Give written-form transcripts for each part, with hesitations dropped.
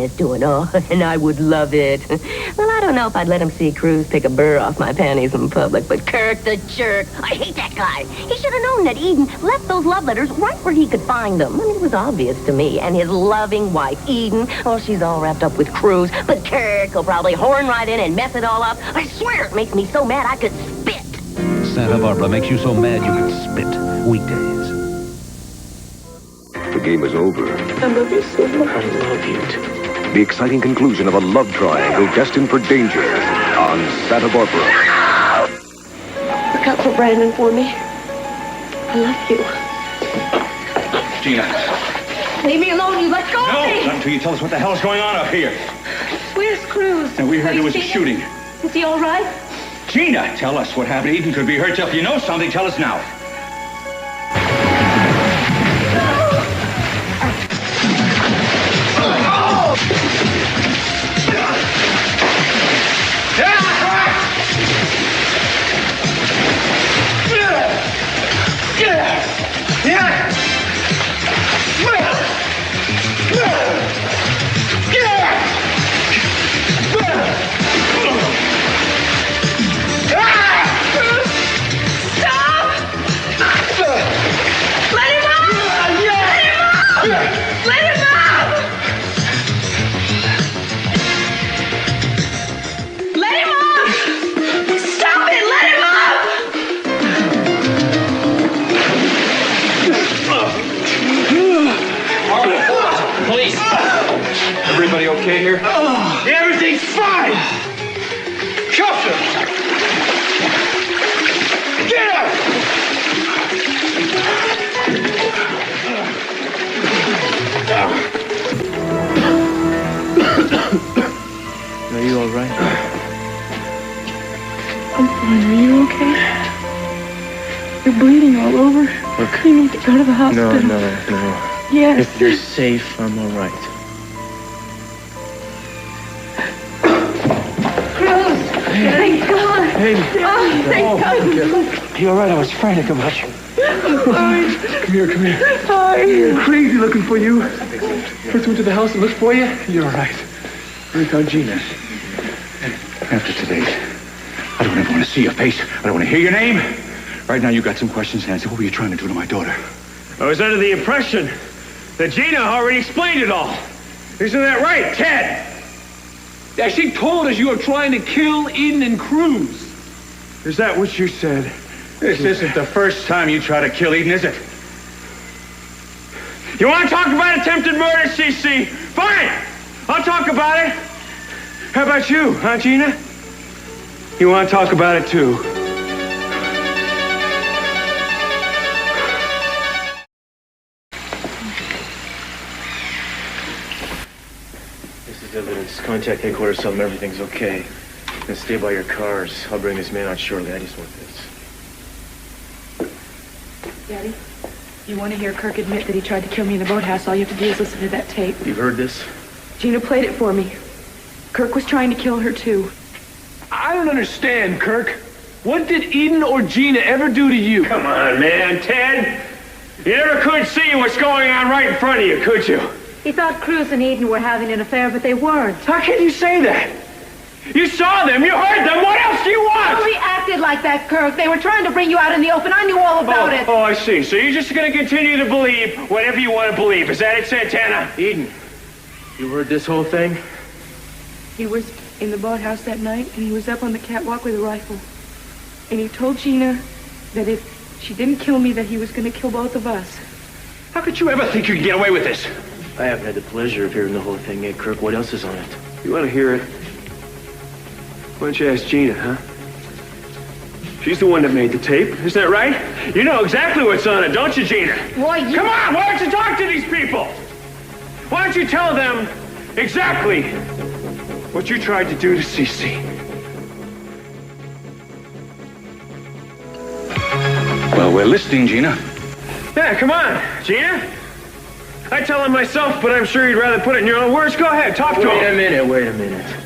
is doing. Oh, and I would love it. Well, I don't know if I'd let him see Cruz pick a burr off my panties in public, but Kirk the jerk, I hate that guy. He should have known that Eden left those love letters right where he could find them. I mean, it was obvious to me. And his loving wife, Eden, oh, she's all wrapped up with Cruz, but Kirk will probably horn right in and mess it all up. I swear it makes me so mad I could spit. Santa Barbara makes you so mad you could spit. Weekdays. The game is over. I love you so much. I love you too. The exciting conclusion of a love triangle destined for danger on Santa Barbara. Look out for Brandon for me. I love you. Gina. Leave me alone, you let go of me! No, not until you tell us what the hell is going on up here. Where's Cruz? And we heard there was a shooting. Is he all right? Gina, tell us what happened. Eden could be hurt. If you know something, tell us now. Everybody okay here? Everything's fine! Cuff him! Get up! Are you all right? I'm fine. Are you okay? You're bleeding all over. Look. You need to go to the hospital. No. Yes. If you're safe, I'm all right. Thank God. Baby. Oh, thank God. You all right? I was frantic about you. Fine. Come here. Fine. Crazy looking for you. First went to the house and looked for you. You're all right. We found Gina. After today, I don't ever want to see your face. I don't want to hear your name. Right now, you got some questions to answer. What were you trying to do to my daughter? I was under the impression that Gina already explained it all. Isn't that right, Ted? Yeah, she told us you were trying to kill Eden and Cruz. Is that what you said? This isn't the first time you try to kill Eden, is it? You want to talk about attempted murder, CC? Fine! I'll talk about it. How about you, huh, Gina? You want to talk about it, too? This is evidence. Contact headquarters, tell them everything's okay. And stay by your cars. I'll bring this man out shortly. I just want this. Daddy, you want to hear Kirk admit that he tried to kill me in the boathouse? All you have to do is listen to that tape. You've heard this? Gina played it for me. Kirk was trying to kill her, too. I don't understand, Kirk. What did Eden or Gina ever do to you? Come on, man, Ted. You never could see what's going on right in front of you, could you? He thought Cruz and Eden were having an affair, but they weren't. How can you say that? You saw them, you heard them, what else do you want? Nobody acted like that, Kirk. They were trying to bring you out in the open. I knew all about it. Oh, I see. So you're just going to continue to believe whatever you want to believe. Is that it, Santana? Eden, you heard this whole thing? He was in the boathouse that night, and he was up on the catwalk with a rifle. And he told Gina that if she didn't kill me, that he was going to kill both of us. How could you ever think you could get away with this? I haven't had the pleasure of hearing the whole thing yet, Kirk. What else is on it? You want to hear it? Why don't you ask Gina, huh? She's the one that made the tape, isn't that right? You know exactly what's on it, don't you, Gina? Boy, Come on, why don't you talk to these people? Why don't you tell them exactly what you tried to do to Cece? Well, we're listening, Gina. Yeah, come on, Gina. I tell him myself, but I'm sure you'd rather put it in your own words. Go ahead, talk to him. Wait a minute.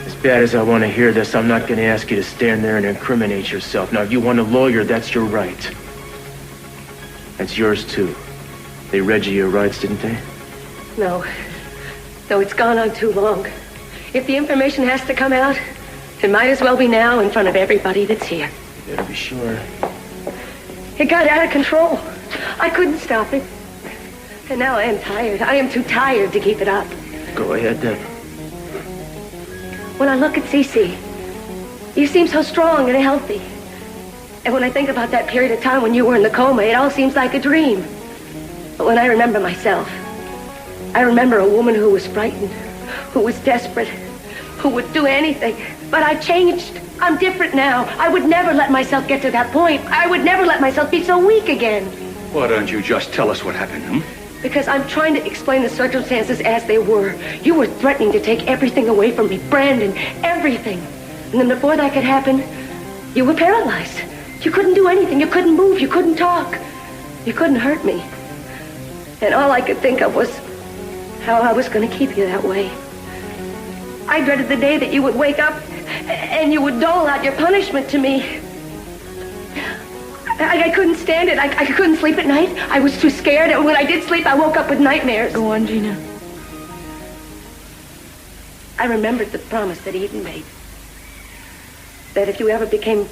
As bad as I want to hear this, I'm not going to ask you to stand there and incriminate yourself. Now, if you want a lawyer, that's your right. That's yours, too. They read you your rights, didn't they? No. Though it's gone on too long. If the information has to come out, it might as well be now in front of everybody that's here. You better be sure. It got out of control. I couldn't stop it. And now I am tired. I am too tired to keep it up. Go ahead, then. When I look at Cece, you seem so strong and healthy. And when I think about that period of time when you were in the coma, it all seems like a dream. But when I remember myself, I remember a woman who was frightened, who was desperate, who would do anything. But I changed. I'm different now. I would never let myself get to that point. I would never let myself be so weak again. Why don't you just tell us what happened, Because I'm trying to explain the circumstances as they were. You were threatening to take everything away from me, Brandon, everything. And then before that could happen, you were paralyzed. You couldn't do anything. You couldn't move. You couldn't talk. You couldn't hurt me. And all I could think of was how I was going to keep you that way. I dreaded the day that you would wake up and you would dole out your punishment to me. I couldn't stand it. I couldn't sleep at night. I was too scared. And when I did sleep, I woke up with nightmares. Go on, Gina. I remembered the promise that Eden made. That if you ever became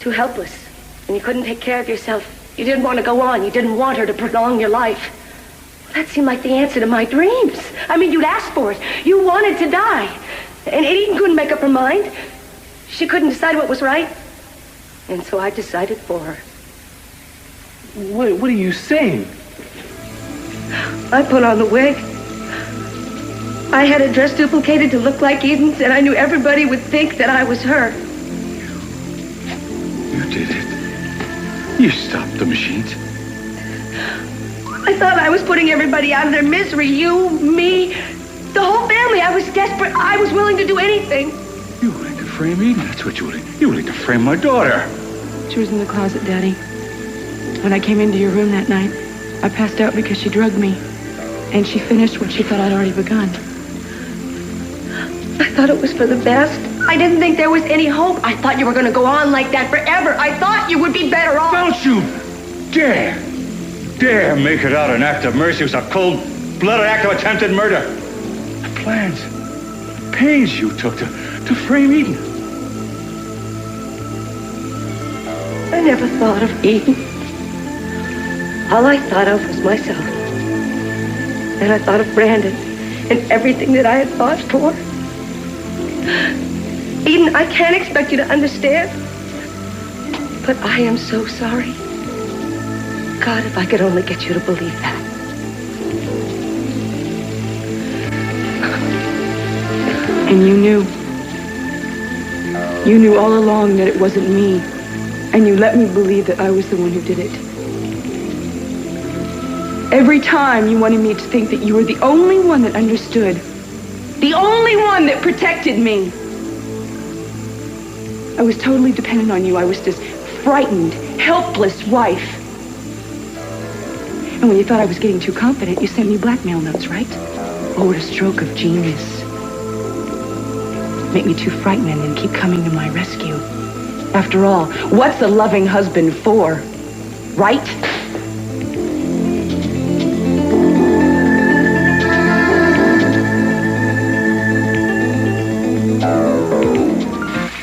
too helpless and you couldn't take care of yourself, you didn't want to go on. You didn't want her to prolong your life. That seemed like the answer to my dreams. I mean, you'd asked for it. You wanted to die. And Eden couldn't make up her mind. She couldn't decide what was right. And so I decided for her. What are you saying? I put on the wig. I had a dress duplicated to look like Eden's, and I knew everybody would think that I was her. You did it. You stopped the machines. I thought I was putting everybody out of their misery. You, me, the whole family. I was desperate. I was willing to do anything. You were willing to frame Eden. That's what you were willing. You were willing to frame my daughter. She was in the closet, Daddy. When I came into your room that night, I passed out because she drugged me. And she finished what she thought I'd already begun. I thought it was for the best. I didn't think there was any hope. I thought you were going to go on like that forever. I thought you would be better off. Don't you dare make it out an act of mercy. It was a cold-blooded act of attempted murder. The plans, the pains you took to frame Eden. I never thought of Eden. All I thought of was myself. And I thought of Brandon and everything that I had fought for. Eden, I can't expect you to understand. But I am so sorry. God, if I could only get you to believe that. And you knew. You knew all along that it wasn't me. And you let me believe that I was the one who did it. Every time you wanted me to think that you were the only one that understood. The only one that protected me. I was totally dependent on you. I was this frightened, helpless wife. And when you thought I was getting too confident, you sent me blackmail notes, right? Oh, what a stroke of genius. Make me too frightened and then keep coming to my rescue. After all, what's a loving husband for? Right?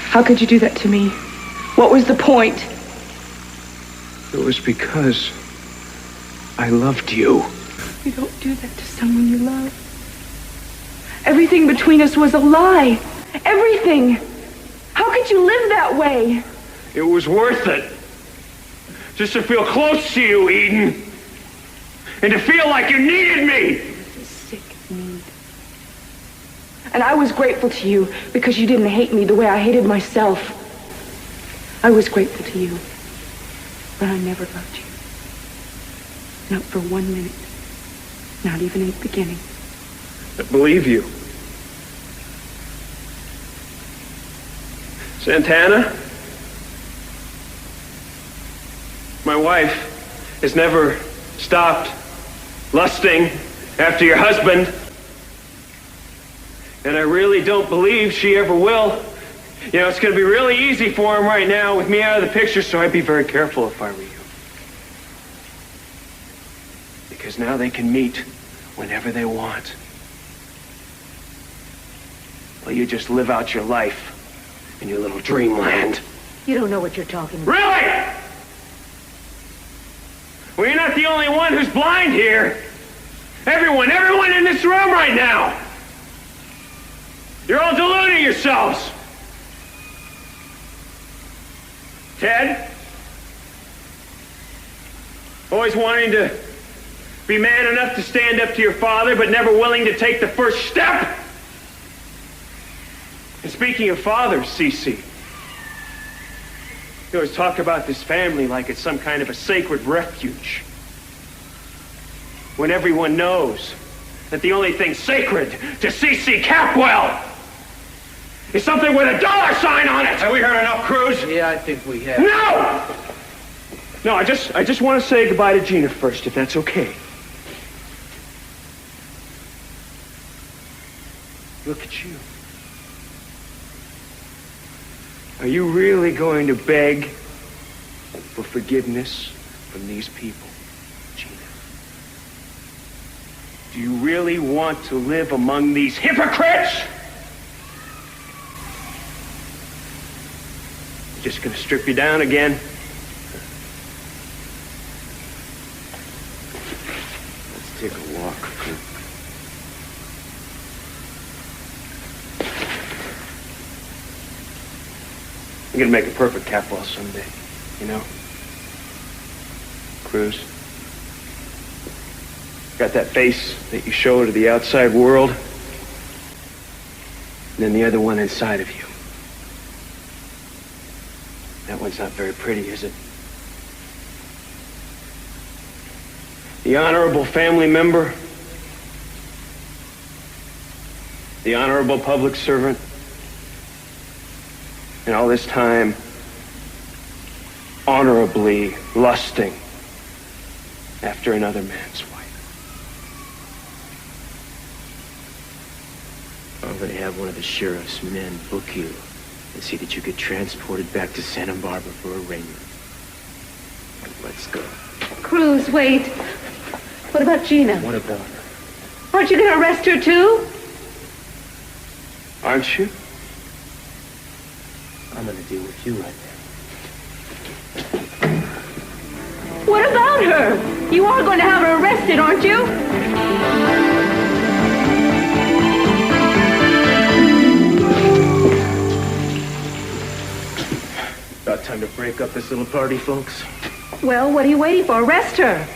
How could you do that to me? What was the point? It was because I loved you. You don't do that to someone you love. Everything between us was a lie. Everything. How could you live that way? It was worth it. Just to feel close to you, Eden. And to feel like you needed me. It's a sick need. And I was grateful to you because you didn't hate me the way I hated myself. I was grateful to you. But I never loved you. Not for 1 minute. Not even in the beginning. I believe you. Santana? My wife has never stopped lusting after your husband. And I really don't believe she ever will. You know, it's going to be really easy for him right now with me out of the picture, so I'd be very careful if I were you. Because now they can meet whenever they want. while you just live out your life in your little dreamland. You don't know what you're talking about. Really? Well, you're not the only one who's blind here. Everyone in this room right now. You're all deluding yourselves. Ted? Always wanting to be man enough to stand up to your father, but never willing to take the first step? And speaking of fathers, Cece, you always talk about this family like it's some kind of a sacred refuge. When everyone knows that the only thing sacred to Cece Capwell is something with a dollar sign on it! Have we heard enough, Cruz? Yeah, I think we have. No! No, I just want to say goodbye to Gina first, if that's okay. Look at you. Are you really going to beg for forgiveness from these people, Gina? Do you really want to live among these hypocrites? Just gonna strip you down again? Let's take a walk. You're gonna make a perfect Capwell someday, you know? Cruz. Got that face that you show to the outside world, and then the other one inside of you. That one's not very pretty, is it? The honorable family member, the honorable public servant, and all this time, honorably lusting after another man's wife. I'm going to have one of the sheriff's men book you and see that you get transported back to Santa Barbara for arraignment. Let's go. Cruz, wait. What about Gina? What about her? Aren't you going to arrest her, too? Aren't you? I'm going to deal with you right now. What about her? You are going to have her arrested, aren't you? About time to break up this little party, folks. Well, what are you waiting for? Arrest her.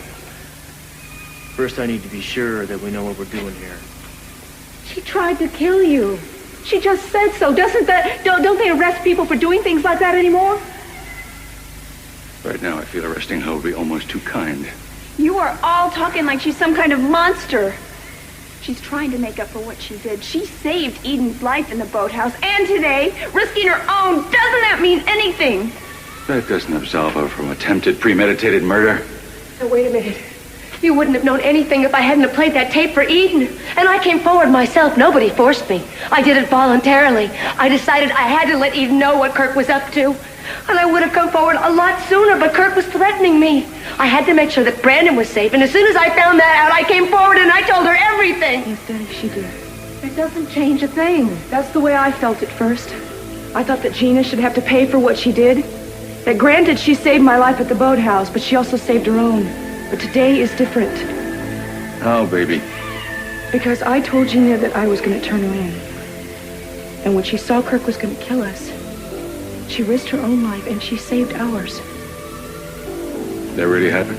First, I need to be sure that we know what we're doing here. She tried to kill you. She just said so. Don't they arrest people for doing things like that anymore? Right now, I feel arresting her would be almost too kind. You are all talking like she's some kind of monster. She's trying to make up for what she did. She saved Eden's life in the boathouse, and today, risking her own. Doesn't that mean anything? That doesn't absolve her from attempted premeditated murder. Now, wait a minute. You wouldn't have known anything if I hadn't have played that tape for Eden. And I came forward myself. Nobody forced me. I did it voluntarily. I decided I had to let Eden know what Kirk was up to. And I would have come forward a lot sooner, but Kirk was threatening me. I had to make sure that Brandon was safe. And as soon as I found that out, I came forward and I told her everything. Yes, Daddy, she did. It doesn't change a thing. That's the way I felt at first. I thought that Gina should have to pay for what she did. That granted, she saved my life at the boathouse, but she also saved her own. But today is different. How, baby? Because I told Gina that I was going to turn her in. And when she saw Kirk was going to kill us, she risked her own life and she saved ours. That really happened?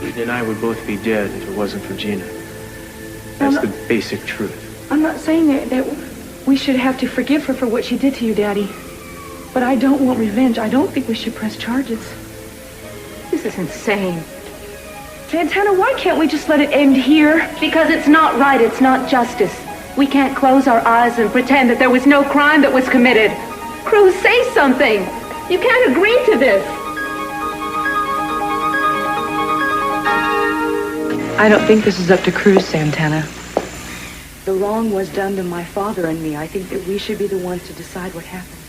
Eden and I would both be dead if it wasn't for Gina. That's the basic truth. I'm not saying that we should have to forgive her for what she did to you, Daddy. But I don't want revenge. I don't think we should press charges. This is insane. Santana, why can't we just let it end here? Because it's not right. It's not justice. We can't close our eyes and pretend that there was no crime that was committed. Cruz, say something. You can't agree to this. I don't think this is up to Cruz, Santana. The wrong was done to my father and me. I think that we should be the ones to decide what happened.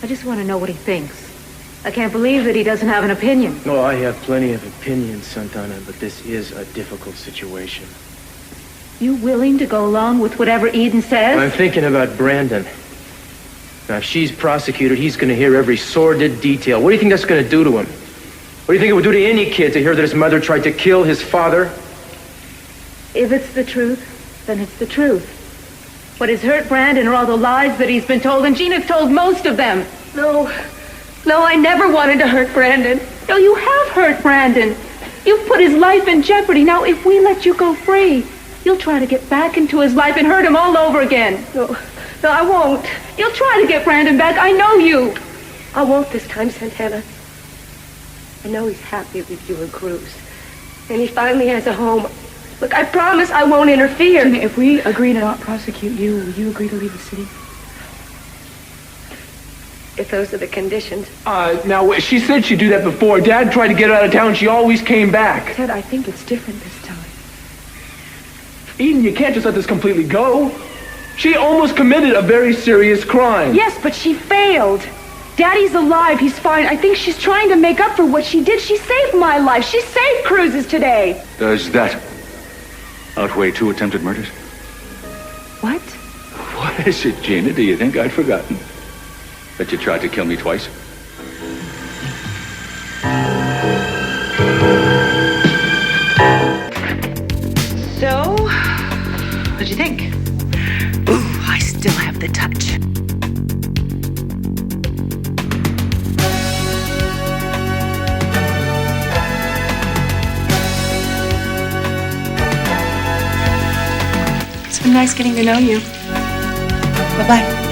I just want to know what he thinks. I can't believe that he doesn't have an opinion. No, I have plenty of opinions, Santana, but this is a difficult situation. You willing to go along with whatever Eden says? I'm thinking about Brandon. Now, if she's prosecuted, he's going to hear every sordid detail. What do you think that's going to do to him? What do you think it would do to any kid to hear that his mother tried to kill his father? If it's the truth, then it's the truth. What has hurt Brandon are all the lies that he's been told, and Gina's told most of them. No, I never wanted to hurt Brandon. No, you have hurt Brandon. You've put his life in jeopardy. Now, if we let you go free, you'll try to get back into his life and hurt him all over again. No, I won't. You'll try to get Brandon back. I know you. I won't this time, Santana. I know he's happy with you and Cruz. And he finally has a home. Look, I promise I won't interfere. Gina, if we agree to not prosecute you, will you agree to leave the city? If those are the conditions. Now, she said she'd do that before. Dad tried to get her out of town. She always came back. Ted, I think it's different this time. Eden, you can't just let this completely go. She almost committed a very serious crime. Yes, but she failed. Daddy's alive. He's fine. I think she's trying to make up for what she did. She saved my life. She saved Cruz's today. Does that outweigh 2 attempted murders? What? What is it, Gina? Do you think I'd forgotten that you tried to kill me twice? So, what'd you think? Ooh, I still have the touch. It's been nice getting to know you. Bye-bye.